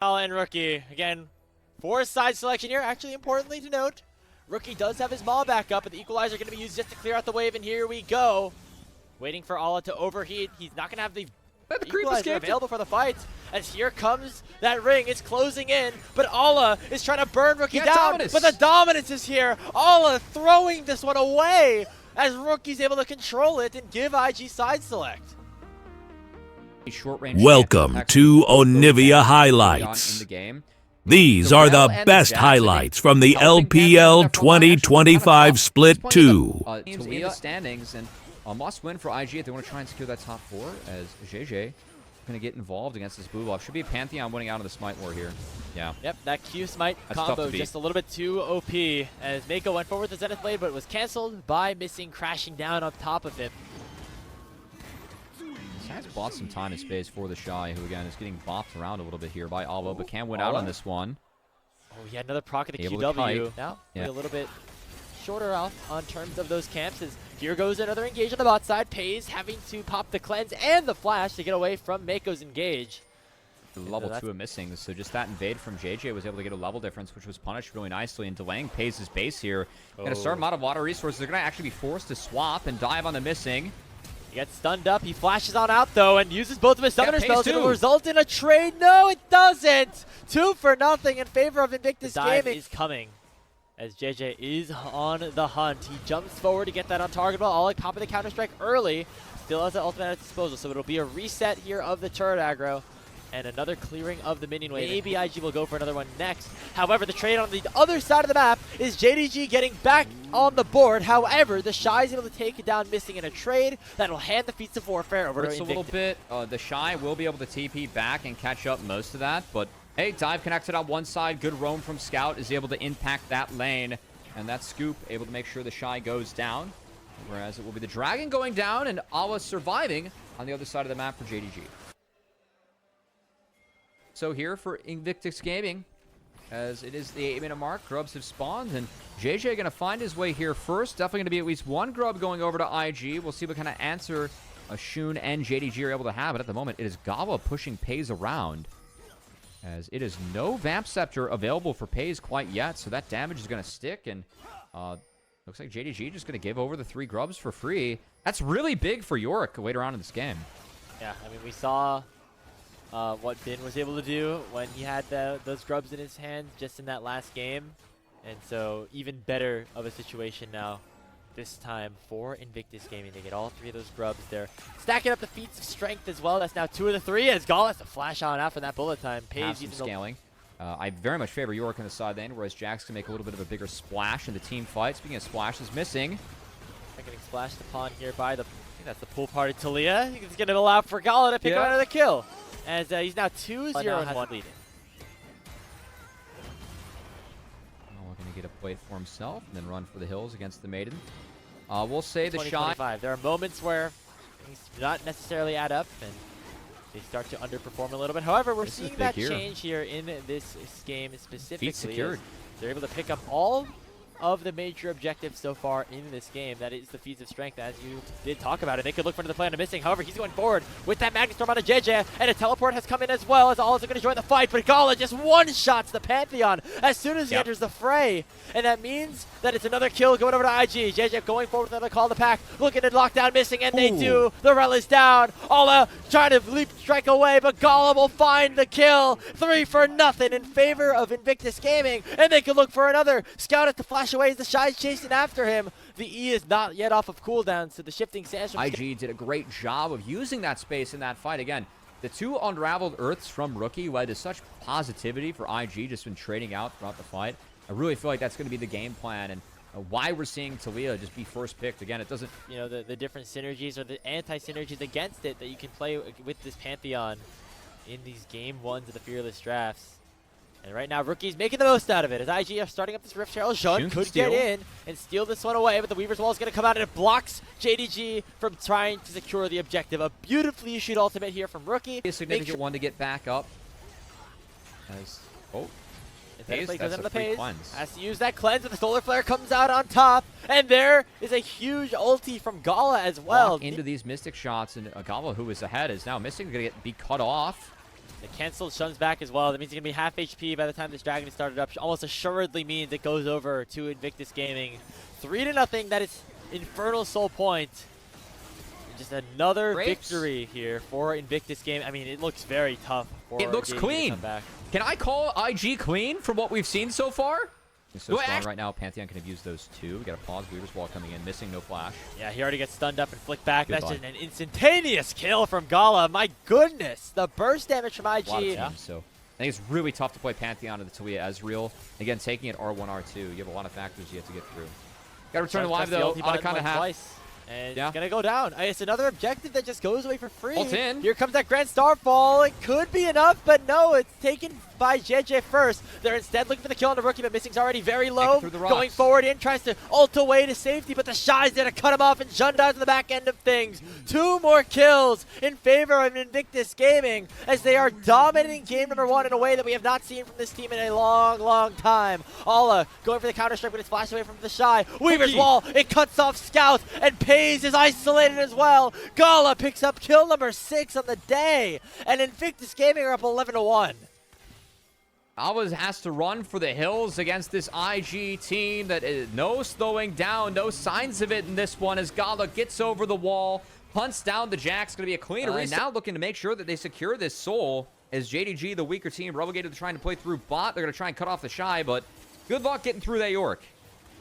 Gala and Rookie. Again, for side selection here. Actually, importantly to note, Rookie does have his maul back up, but the equalizer going to be used just to clear out the wave, and here we go. Waiting for Ala to overheat. He's not going to have the equalizer available for the fight, as here comes that ring. It's closing in, but Ala is trying to burn Rookie down, dominance. But the dominance is here. Ala throwing this one away as Rookie's able to control it and give IG side select. Welcome to Onivia Highlights. These are the best highlights from the LPL 2025 Split 2. Teams in the standings, and a must win for IG if they want to try and secure that top 4, as JJ going to get involved against this blue buff. Should be a Pantheon winning out of the Smite War here. Yeah. Yep, that Q Smite combo just a little bit too OP, as Mako went forward with the Zenith Blade, but was canceled by missing, crashing down on top of it. Has bought some time and space for the Shy, who again is getting bopped around a little bit here by Alba, but can win out on this one. Oh, yeah, another proc of the Able QW. Now, a little bit shorter out on terms of those camps, as here goes another engage on the bot side. Pays having to pop the cleanse and the flash to get away from Mako's engage. Level 2 of missing, so just that invade from JJ was able to get a level difference, which was punished really nicely, and delaying Pays' base here. Going to start him out of water resources. They're going to actually be forced to swap and dive on the missing. He gets stunned up. He flashes on out, though, and uses both of his summoner spells. It will result in a trade. No, it doesn't. 2 for nothing in favor of Invictus Gaming. The dive is coming, as JJ is on the hunt. He jumps forward to get that untargetable. All like popping the counter-strike early. Still has the ultimate at his disposal, so it'll be a reset here of the turret aggro. And another clearing of the minion wave. Maybe IG will go for another one next. However, the trade on the other side of the map is JDG getting back on the board. However, the Shy is able to take it down, missing in a trade that'll hand the Feats of Warfare over to Invictus. A little bit. The Shy will be able to TP back and catch up most of that. But, hey, dive connected on one side. Good roam from Scout is able to impact that lane. And that Scoop able to make sure the Shy goes down. Whereas it will be the Dragon going down and Awa surviving on the other side of the map for JDG. So here for Invictus Gaming, as it is the 8-minute mark, grubs have spawned, and JJ going to find his way here first. Definitely going to be at least one grub going over to IG. We'll see what kind of answer Shun and JDG are able to have, but at the moment it is Gawa pushing Pays around, as it is no Vamp Scepter available for Pays quite yet, so that damage is going to stick, and looks like JDG just going to give over the 3 grubs for free. That's really big for Yorick later on in this game. Yeah, I mean, we saw what Bin was able to do when he had those grubs in his hand just in that last game. And so even better of a situation now this time for Invictus Gaming. They get all 3 of those grubs. They're stacking up the feats of strength as well. That's now 2 of the 3 as Gall has to flash on after that bullet time. Pays using scaling. I very much favor Yorick on the side lane, whereas Jax can make a little bit of a bigger splash in the team fight. Speaking of splashes, missing. Getting splashed upon here by the, I think that's the pool party Talia. He's going to allow for Gala to pick up another kill, as he's now 2-0-1 leading. We're going to get a play for himself and then run for the hills against the Maiden. We'll say the Shy. There are moments where things do not necessarily add up and they start to underperform a little bit. However, we're seeing that change here in this game specifically. Feet secured. They're able to pick up all of the major objectives so far in this game. That is the feats of strength, as you did talk about it. They could look for another play on the missing. However, he's going forward with that Magnet Storm on a JJ, and a teleport has come in as well, as all is going to join the fight, but Gala just one-shots the Pantheon as soon as he enters the fray, and that means that it's another kill going over to IG. JJ going forward with another call to pack, looking at lockdown missing, and they do. The Rel is down. Ala trying to leap strike away, but Gala will find the kill. 3 for nothing in favor of Invictus Gaming, and they could look for another. Scout it to flash away as the Shy's chasing after him. The E is not yet off of cooldown, so the shifting Sandstorm. IG did a great job of using that space in that fight. Again, the 2 unraveled Earths from Rookie led to such positivity for IG just when trading out throughout the fight. I really feel like that's going to be the game plan, and why we're seeing Talia just be first picked. Again, it doesn't... You know, the different synergies or the anti-synergies against it that you can play with this Pantheon in these game 1s of the Fearless drafts. And right now, Rookie's making the most out of it. As IG are starting up this Rift Herald, Jean could get in and steal this one away, but the Weaver's Wall is going to come out and it blocks JDG from trying to secure the objective. A beautifully issued ultimate here from Rookie. A significant one to get back up. As, Pays, goes into the Pays. Has to use that cleanse, and the Solar Flare comes out on top. And there is a huge ulti from Gala as well. Into these Mystic shots, and Gala, who is ahead, is now missing. Going to be cut off. They canceled Shun's back as well. That means he's going to be half HP by the time this Dragon is started up. Almost assuredly means it goes over to Invictus Gaming. 3-0. That is Infernal Soul Point. Just another victory here for Invictus Gaming. I mean, it looks very tough for It looks JDG clean. to come back. Can I call IG clean from what we've seen so far? He's so strong right now. Pantheon can have used those two. We got a pause. Weaver's Wall coming in, missing, no flash. Yeah, he already gets stunned up and flicked back. Goodbye. That's just an instantaneous kill from Gala. My goodness, the burst damage from IG. A lot of teams, so I think it's really tough to play Pantheon of the Talia Ezreal. Again, taking it R1, R2. You have a lot of factors you have to get through. Got to return to live, though. On a kind of half. Twice. And Yeah. it's going to go down. It's another objective that just goes away for free. Ult in. Here comes that Grand Starfall. It could be enough, but no, it's taken by JJ first. They're instead looking for the kill on the rookie, but Missing's already very low. Through the rocks. Going forward in, tries to ult away to safety, but the Shy's there to cut him off, and Jun dies on the back end of things. 2 more kills in favor of Invictus Gaming as they are dominating game number 1 in a way that we have not seen from this team in a long, long time. Alla going for the counter-strike, but it's flashed away from the Shy. Weaver's Wall, it cuts off Scout, and Pays is isolated as well. Gala picks up kill number 6 on the day, and Invictus Gaming are up 11-1. Alwa's has to run for the hills against this IG team that is no slowing down, no signs of it in this one as Gala gets over the wall, hunts down the Jack's going to be a clean erase. Now looking to make sure that they secure this soul as JDG, the weaker team, Relegate trying to play through bot. They're going to try and cut off the Shy, but good luck getting through that York.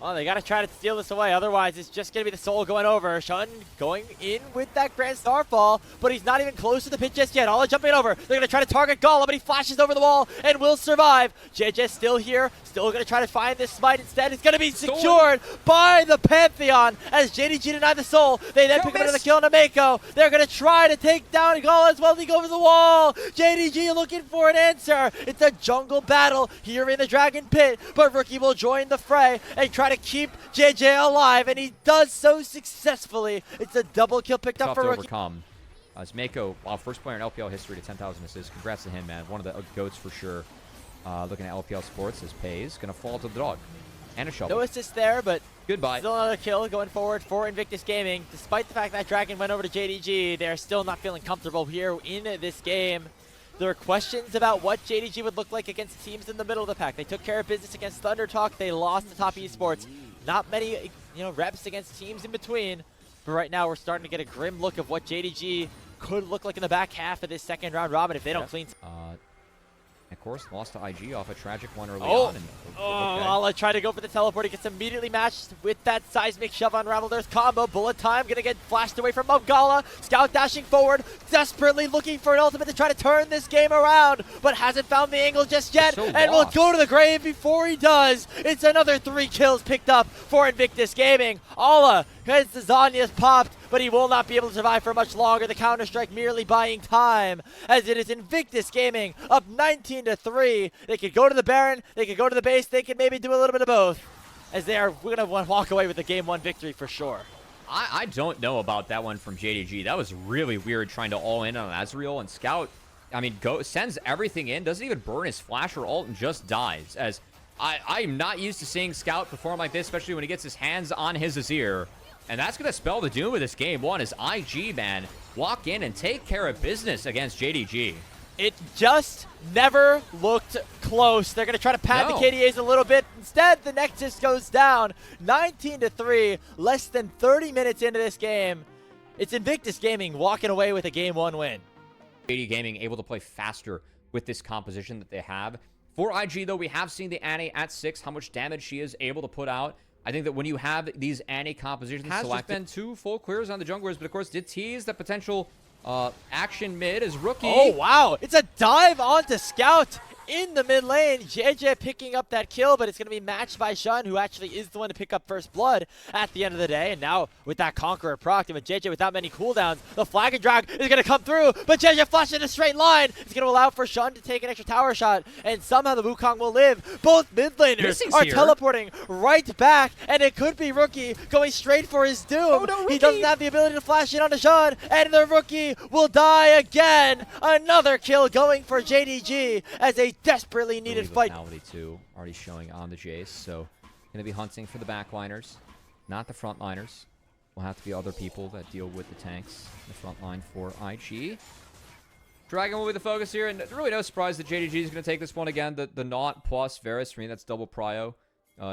Oh, they got to try to steal this away. Otherwise, it's just going to be the soul going over. Shun going in with that Grand Starfall, but he's not even close to the pit just yet. All jumping over. They're going to try to target Gala, but he flashes over the wall and will survive. JJ still here. Still going to try to find this smite instead. It's going to be secured by the Pantheon as JDG denied the soul. They then pick up another kill on Mako. They're going to try to take down Gala as well as he goes over the wall. JDG looking for an answer. It's a jungle battle here in the Dragon Pit, but Rookie will join the fray and try to keep JJ alive, and he does so successfully. It's a double kill picked up for Rookie. Overcome. As Mako, first player in LPL history to 10,000 assists. Congrats to him, man. One of the GOATs for sure. Looking at LPL Sports, as Pays going to fall to the dog. And a shovel. No assist there, but goodbye. Still another kill going forward for Invictus Gaming. Despite the fact that Dragon went over to JDG, they're still not feeling comfortable here in this game. There are questions about what JDG would look like against teams in the middle of the pack. They took care of business against Thunder Talk. They lost to Top Esports. Not many, reps against teams in between. But right now, we're starting to get a grim look of what JDG could look like in the back half of this second round robin if they don't clean. Of course, lost to IG off a tragic one early Oh. on. And, Ala try to go for the teleport. He gets immediately matched with that seismic shove on Unravel. There's combo. Bullet time. Going to get flashed away from Gala. Scout dashing forward. Desperately looking for an ultimate to try to turn this game around. But hasn't found the angle just yet. And will go to the grave before he does. It's another 3 kills picked up for Invictus Gaming. Ala has the Zanya's popped, but he will not be able to survive for much longer. The Counter-Strike merely buying time, as it is Invictus Gaming up 19-3. They could go to the Baron, they could go to the base, they could maybe do a little bit of both, as they are going to walk away with the Game 1 victory for sure. I don't know about that one from JDG. That was really weird trying to all in on Ezreal, and Scout, I mean, sends everything in, doesn't even burn his flash or ult, and just dies. As I'm not used to seeing Scout perform like this, especially when he gets his hands on his Azir. And that's going to spell the doom of this game 1 as IG, man, walk in and take care of business against JDG. It just never looked close. They're going to try to pad the KDAs a little bit. Instead, the Nexus goes down 19-3, less than 30 minutes into this game. It's Invictus Gaming walking away with a Game 1 win. JD Gaming able to play faster with this composition that they have. For IG, though, we have seen the Annie at 6, how much damage she is able to put out. I think that when you have these Annie compositions has selected, just been 2 full clears on the junglers, but of course did tease the potential action mid as Rookie. Oh, wow. It's a dive onto Scout in the mid lane. JJ picking up that kill, but it's going to be matched by Shun, who actually is the one to pick up first blood at the end of the day. And now with that Conqueror proc, and with JJ without many cooldowns, the Flag and Drag is going to come through, but JJ flashes in a straight line. It's going to allow for Shun to take an extra tower shot, and somehow the Wukong will live. Both mid laners are teleporting right back, and it could be Rookie going straight for his doom. Oh, no, he doesn't have the ability to flash in onto Shun, and the Rookie will die again. Another kill going for JDG as a desperately needed fight. Too, already showing on the Jace, so going to be hunting for the backliners, not the frontliners. Will have to be other people that deal with the tanks. The front line for IG. Dragon will be the focus here, and really no surprise that JDG is going to take this one again. The Naught plus Varus, for me, that's double prio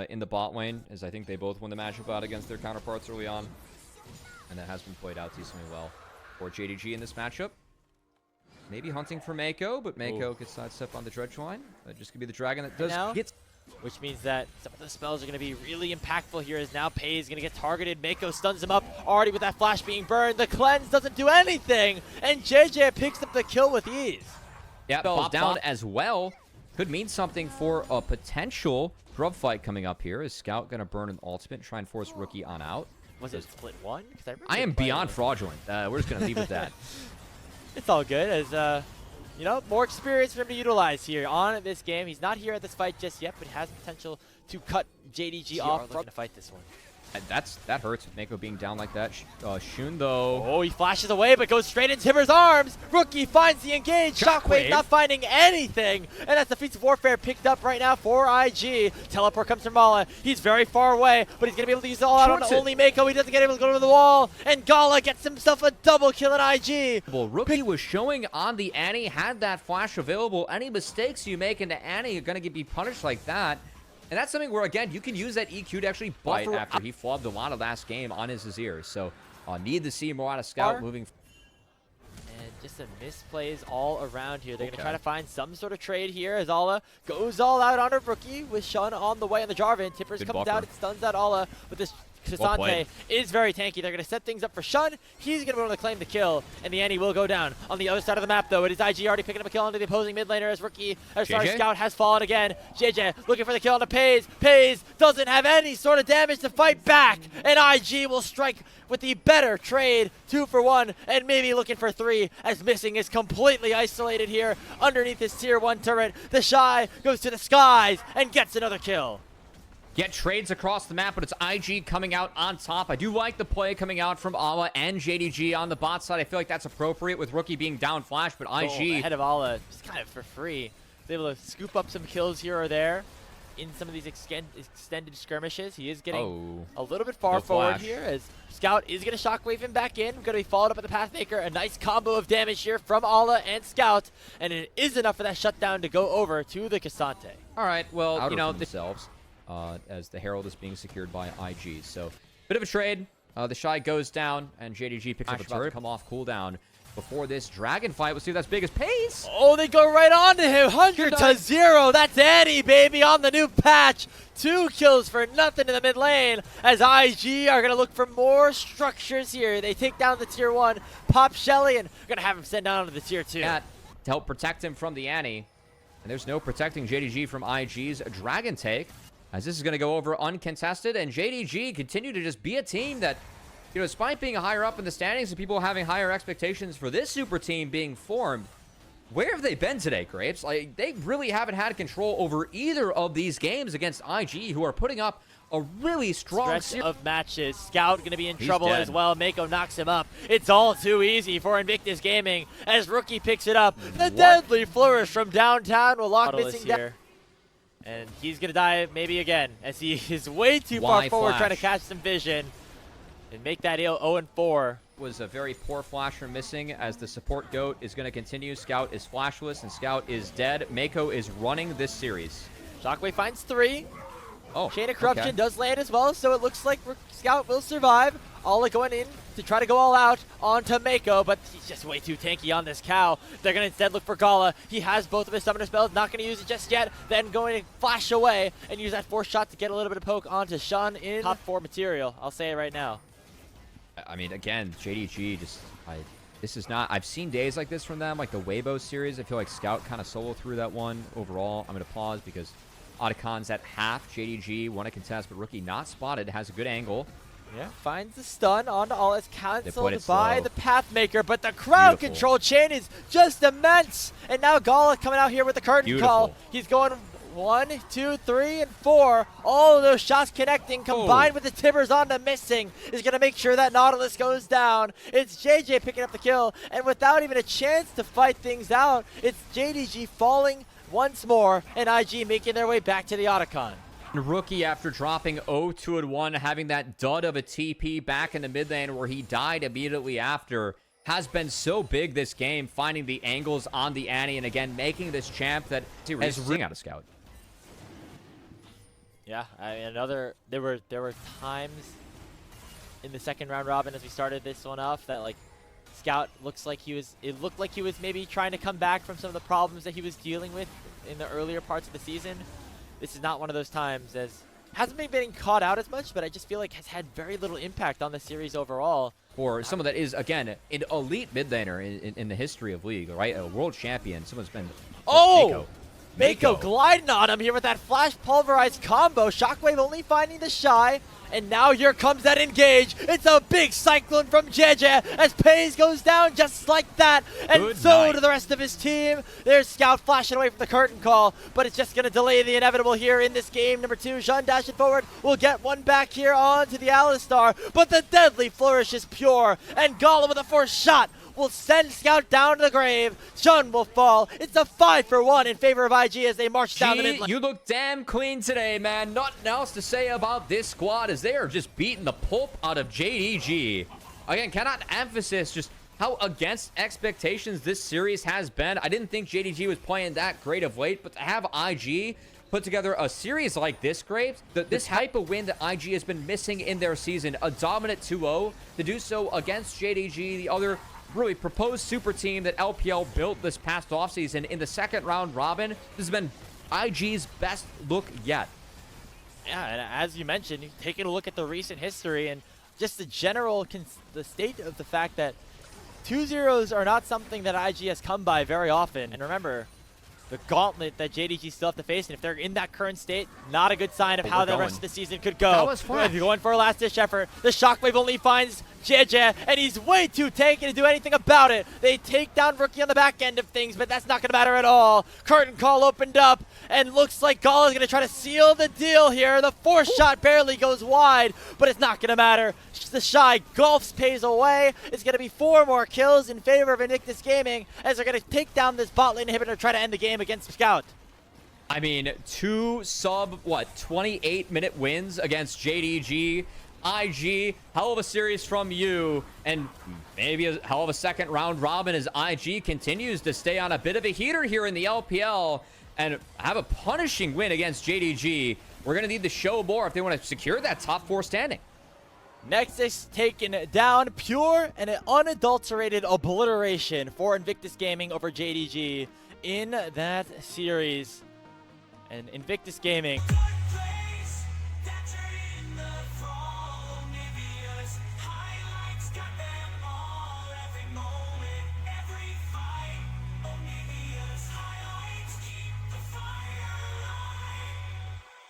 in the bot lane, as I think they both won the matchup out against their counterparts early on. And that has been played out decently well for JDG in this matchup. Maybe hunting for Mako, but Mako gets sidestepped on the dredge line. Just going to be the Dragon that does get... Which means that some of the spells are going to be really impactful here, as now Pei is going to get targeted. Mako stuns him up already with that flash being burned. The cleanse doesn't do anything, and JJ picks up the kill with ease. Yeah, falls down as well. Could mean something for a potential grub fight coming up here. Is Scout going to burn an ultimate and try and force Rookie on out? Was it split one? I am beyond fraudulent. We're just going to leave it at that. It's all good, as you know, more experience for him to utilize here on this game. He's not here at this fight just yet, but has potential to cut JDG off from to fight this one. And that hurts with Mako being down like that. Shun, though. Oh, he flashes away, but goes straight into Timber's arms. Rookie finds the engage. Shockwave not finding anything. And that's the Feats of Warfare picked up right now for IG. Teleport comes from Mala. He's very far away, but he's going to be able to use it all out on only Mako. He doesn't get able to go to the wall. And Gala gets himself a double kill at IG. Well, Rookie was showing on the Annie, had that flash available. Any mistakes you make into Annie are going to be punished like that. And that's something where, again, you can use that EQ to actually buffer after he flubbed a lot of last game on his Azir. So, need to see more out of Scout moving. And just some misplays all around here. They're going to try to find some sort of trade here as Ala goes all out on her Rookie with Shun on the way on the Jarvan. Tippers comes out and stuns out Ala, but this Cassante is very tanky. They're going to set things up for Shun. He's going to be able to claim the kill, and the Annie will go down. On the other side of the map, though, it is IG already picking up a kill onto the opposing mid laner as Scout has fallen again. JJ looking for the kill onto Paze. Paze doesn't have any sort of damage to fight back, and IG will strike with the better trade. 2 for 1, and maybe looking for 3, as Missing is completely isolated here underneath his tier 1 turret. The Shy goes to the skies and gets another kill. Get trades across the map, but it's IG coming out on top. I do like the play coming out from Ala and JDG on the bot side. I feel like that's appropriate with Rookie being down flash, but IG ahead of Ala, just kind of for free. He's able to scoop up some kills here or there in some of these extended skirmishes. He is getting a little bit far forward here, as Scout is going to shockwave him back in. Going to be followed up at the Pathmaker. A nice combo of damage here from Ala and Scout, and it is enough for that shutdown to go over to the Cassante. All right, well, you know, themselves. As the Herald is being secured by IG. So, bit of a trade. The Shy goes down, and JDG picks up a turret. Come off cooldown before this Dragon fight. We'll see if that's big as Pace. Oh, they go right on to him. 100 to 0. That's Eddie, baby, on the new patch. 2 kills for nothing in the mid lane, as IG are going to look for more structures here. They take down the tier 1, pop Shelly, and going to have him send down to the tier 2. To help protect him from the Annie. And there's no protecting JDG from IG's Dragon take, as this is going to go over uncontested, and JDG continue to just be a team that, you know, despite being higher up in the standings and people having higher expectations for this super team being formed, where have they been today, Grapes? Like, they really haven't had control over either of these games against IG, who are putting up a really strong stretch of matches. Scout going to be in trouble as well. Mako knocks him up. It's all too easy for Invictus Gaming as Rookie picks it up. The deadly flourish from downtown will lock Missing down. And he's going to die maybe again, as he is way too far forward trying to catch some vision and make that 0-4. Was a very poor flash from Missing, as the support GOAT is going to continue. Scout is flashless, and Scout is dead. Mako is running this series. Shockwave finds 3. Oh, Chain of Corruption does land as well, so it looks like Scout will survive. Ala going in to try to go all out onto Mako, but he's just way too tanky on this cow. They're going to instead look for Gala. He has both of his summoner spells, not going to use it just yet, then going to flash away and use that force shot to get a little bit of poke onto Shun in top 4 material. I'll say it right now. I mean, again, JDG just, this is not, I've seen days like this from them, like the Weibo series. I feel like Scout kind of solo through that one overall. I'm going to pause because Otacon's at half. JDG won a contest, but Rookie not spotted, has a good angle. Yeah, finds the stun onto all. It's canceled by the Pathmaker, but the crowd control chain is just immense. And now Gala coming out here with the curtain call. He's going 1, 2, 3, and 4. All of those shots connecting, combined with the Tibbers onto Missing, is going to make sure that Nautilus goes down. It's JJ picking up the kill, and without even a chance to fight things out, it's JDG falling once more, and IG making their way back to the Otacon. Rookie, after dropping 0-2-1, having that dud of a TP back in the mid lane where he died immediately after, has been so big this game, finding the angles on the Annie, and again, making this champ that has ring out of Scout. Yeah, I mean, there were times in the second round robin as we started this one off that like Scout looked like he was maybe trying to come back from some of the problems that he was dealing with in the earlier parts of the season. This is not one of those times, as hasn't been getting caught out as much, but I just feel like has had very little impact on the series overall. Or someone that is, again, an elite mid laner in the history of League, right? A world champion. Someone's been... Oh! Mako gliding on him here with that flash pulverized combo. Shockwave only finding the Shy. And now here comes that engage. It's a big cyclone from JJ as Pays goes down just like that. And so do the rest of his team. There's Scout flashing away from the curtain call, but it's just going to delay the inevitable here in this game. Number 2, Jean dashing forward. We'll get one back here onto the Alistar, but the deadly flourish is pure. And Gollum with a forced shot will send Scout down to the grave. Jean will fall. It's a 5-for-1 in favor of IG as they march down the mid lane. You look damn clean today, man. Nothing else to say about this squad as they are just beating the pulp out of JDG. Again, cannot emphasize just how against expectations this series has been. I didn't think JDG was playing that great of late, but to have IG put together a series like this, Graves, this type of win that IG has been missing in their season, a dominant 2-0, to do so against JDG, the other really proposed super team that LPL built this past offseason in the second round robin. This has been IG's best look yet. Yeah, and as you mentioned, taking a look at the recent history and just the general the state of the fact that 2-0s are not something that IG has come by very often. And remember, the gauntlet that JDG still have to face, and if they're in that current state, not a good sign of how the rest of the season could go. That was fun. Going for a last-ditch effort. The Shockwave only finds JJ, and he's way too tanky to do anything about it. They take down Rookie on the back end of things, but that's not going to matter at all. Curtain call opened up, and looks like Gala is going to try to seal the deal here. The fourth shot barely goes wide, but it's not going to matter. The Shy gulfs Pays away. It's going to be 4 more kills in favor of Invictus Gaming as they're going to take down this bot lane inhibitor, try to end the game against Scout. I mean, 2 28-minute wins against JDG. IG, hell of a series from you, and maybe a hell of a second round robin as IG continues to stay on a bit of a heater here in the LPL and have a punishing win against JDG. We're going to need to show more if they want to secure that top 4 standing. Nexus taken down, pure and an unadulterated obliteration for Invictus Gaming over JDG in that series. And Invictus Gaming